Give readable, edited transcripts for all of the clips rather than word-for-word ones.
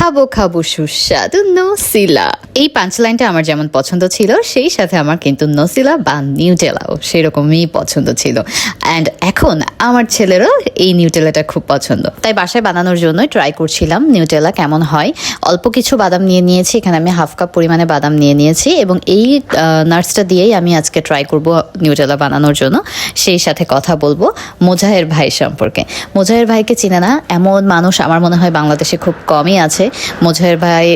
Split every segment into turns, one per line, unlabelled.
খাবো খাবো সুস্বাদু নসিলা। এই পাঞ্চলাইনটা আমার যেমন পছন্দ ছিল, সেই সাথে আমার কিন্তু নসিলা বা নিউটেলাও সেরকমই পছন্দ ছিল। অ্যান্ড এখন আমার ছেলেরও এই নিউটেলাটা খুব পছন্দ, তাই বাসায় বানানোর জন্য ট্রাই করছিলাম নিউটেলা কেমন হয়। অল্প কিছু বাদাম নিয়ে নিয়েছি, এখানে আমি হাফ কাপ পরিমাণে বাদাম নিয়ে নিয়েছি এবং এই নাটসটা দিয়েই আমি আজকে ট্রাই করব নিউটেলা বানানোর জন্য। সেই সাথে কথা বলবো মোজাহের ভাই সম্পর্কে। মোজাহের ভাইকে চিনে না এমন মানুষ আমার মনে হয় বাংলাদেশে খুব কমই আছে। মোজাহের ভাই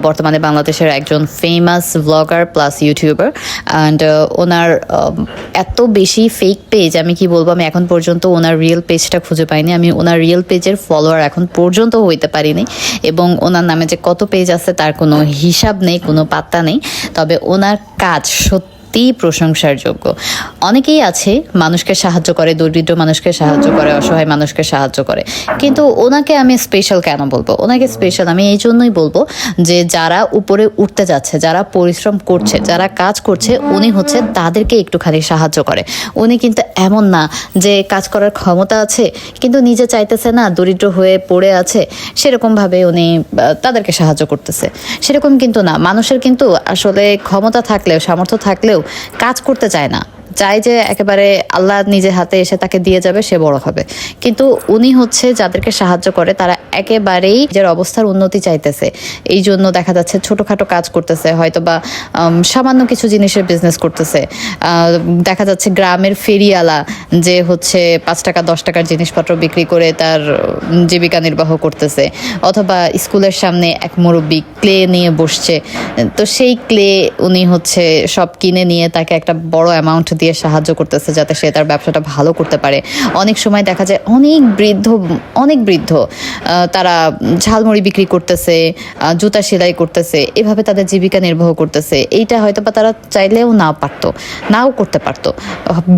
বর্তমানে বাংলাদেশের একজন famous blogger plus YouTuber. And ওনার এত বেশি ফেক পেজ, আমি কি বলবো, আমি এখন পর্যন্ত ওনার রিয়েল পেজটা খুঁজে পাইনি। আমি ওনার রিয়েল পেজের ফলোয়ার এখন পর্যন্ত হইতে পারিনি, এবং ওনার নামে যে কত পেজ আছে তার কোনো হিসাব নেই, কোনো পাত্তা নেই। তবে ওনার কাজ সত্যি প্রশংসার যোগ্য। অনেকেই আছে মানুষকে সাহায্য করে, দরিদ্র মানুষকে সাহায্য করে, অসহায় মানুষকে সাহায্য করে, কিন্তু ওনাকে আমি স্পেশাল কেন বলবো? ওনাকে স্পেশাল আমি এই জন্যই বলবো যে যারা উপরে উঠতে যাচ্ছে, যারা পরিশ্রম করছে, যারা কাজ করছে, উনি হচ্ছে তাদেরকে একটুখানি সাহায্য করে। উনি কিন্তু এমন না যে কাজ করার ক্ষমতা আছে কিন্তু নিজে চাইতেছে না, দরিদ্র হয়ে পড়ে আছে, সেরকমভাবে উনি তাদেরকে সাহায্য করতেছে, সেরকম কিন্তু না। মানুষের কিন্তু আসলে ক্ষমতা থাকলেও, সামর্থ্য থাকলেও কাজ করতে চায় না, চাই যে একেবারে আল্লাহ নিজে হাতে এসে তাকে দিয়ে যাবে, সে বড় হবে। কিন্তু উনি হচ্ছে যাদেরকে সাহায্য করে তারা একেবারেই নিজের অবস্থার উন্নতি চাইতেছে, এই জন্য দেখা যাচ্ছে ছোটোখাটো কাজ করতেছে, হয়তো বা সামান্য কিছু জিনিসের বিজনেস করতেছে। দেখা যাচ্ছে গ্রামের ফেরিওয়ালা যে হচ্ছে 5 টাকা 10 টাকার জিনিসপত্র বিক্রি করে তার জীবিকা নির্বাহ করতেছে, অথবা স্কুলের সামনে এক মুরব্বি ক্লে নিয়ে বসছে, তো সেই ক্লে উনি হচ্ছে সব কিনে নিয়ে তাকে একটা বড় অ্যামাউন্ট দিয়ে সাহায্য করতেছে যাতে সে তার ব্যবসাটা ভালো করতে পারে। অনেক সময় দেখা যায় অনেক বৃদ্ধ তারা ঝালমুড়ি বিক্রি করতেছে, জুতা সেলাই করতেছে, এভাবে তাদের জীবিকা নির্বাহ করতেছে। এইটা হয়তো বা তারা চাইলেও নাও করতে পারতো,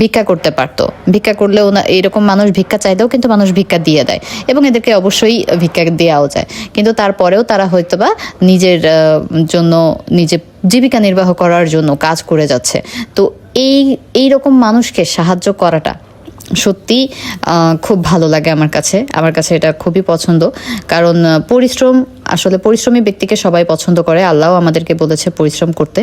ভিক্ষা করতে পারতো। ভিক্ষা করলেও না, এরকম মানুষ ভিক্ষা চাইলেও কিন্তু মানুষ ভিক্ষা দিয়ে দেয়, এবং এদেরকে অবশ্যই ভিক্ষা দেওয়াও যায়, কিন্তু তারপরেও তারা হয়তো বা নিজের জন্য, নিজে জীবিকা নির্বাহ করার জন্য কাজ করে যাচ্ছে। তো এই রকম মানুষকে সাহায্য করাটা সত্যি খুব ভালো লাগে আমার কাছে এটা খুবই পছন্দ। কারণ আসলে পরিশ্রমী ব্যক্তিকে সবাই পছন্দ করে, আল্লাহও আমাদেরকে বলেছে পরিশ্রম করতে।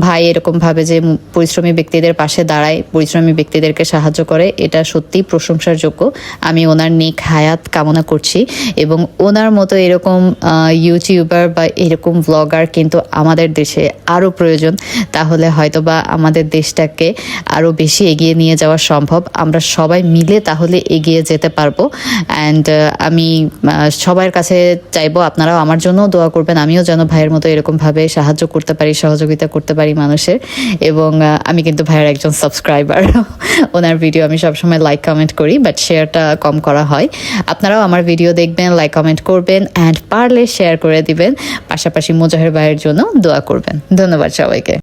ভাই এরকম ভাবে যে পরিশ্রমী ব্যক্তিদের পাশে দাঁড়ায়, পরিশ্রমী ব্যক্তিদেরকে সাহায্য করে, এটা সত্যি প্রশংসার যোগ্য। আমি ওনার নেক হায়াত কামনা করছি, এবং ওনার মতো এরকম ইউটিউবার বা এরকম ব্লগার কিন্তু আমাদের দেশে আরও প্রয়োজন। তাহলে হয়তোবা আমাদের দেশটাকে আরও বেশি এগিয়ে নিয়ে যাওয়া সম্ভব। আমরা সবাই মিলে তাহলে এগিয়ে যেতে পারবো। অ্যান্ড আমি সবার কাছে চাইবো আপনারাও আমার জন্য দোয়া করবেন, আমিও যেন ভাইয়ের মতো এরকমভাবে সাহায্য করতে পারি, সহযোগিতা করতে পারি মানুষের। এবং আমি কিন্তু ভাইয়ের একজন সাবস্ক্রাইবার। ওনার ভিডিও আমি সবসময় লাইক কমেন্ট করি, বাট শেয়ারটা কম করা হয়। আপনারাও আমার ভিডিও দেখবেন, লাইক কমেন্ট করবেন, অ্যান্ড পারলে শেয়ার করে দিবেন। পাশাপাশি মোজাহের ভাইয়ের জন্য দোয়া করবেন। ধন্যবাদ সবাইকে।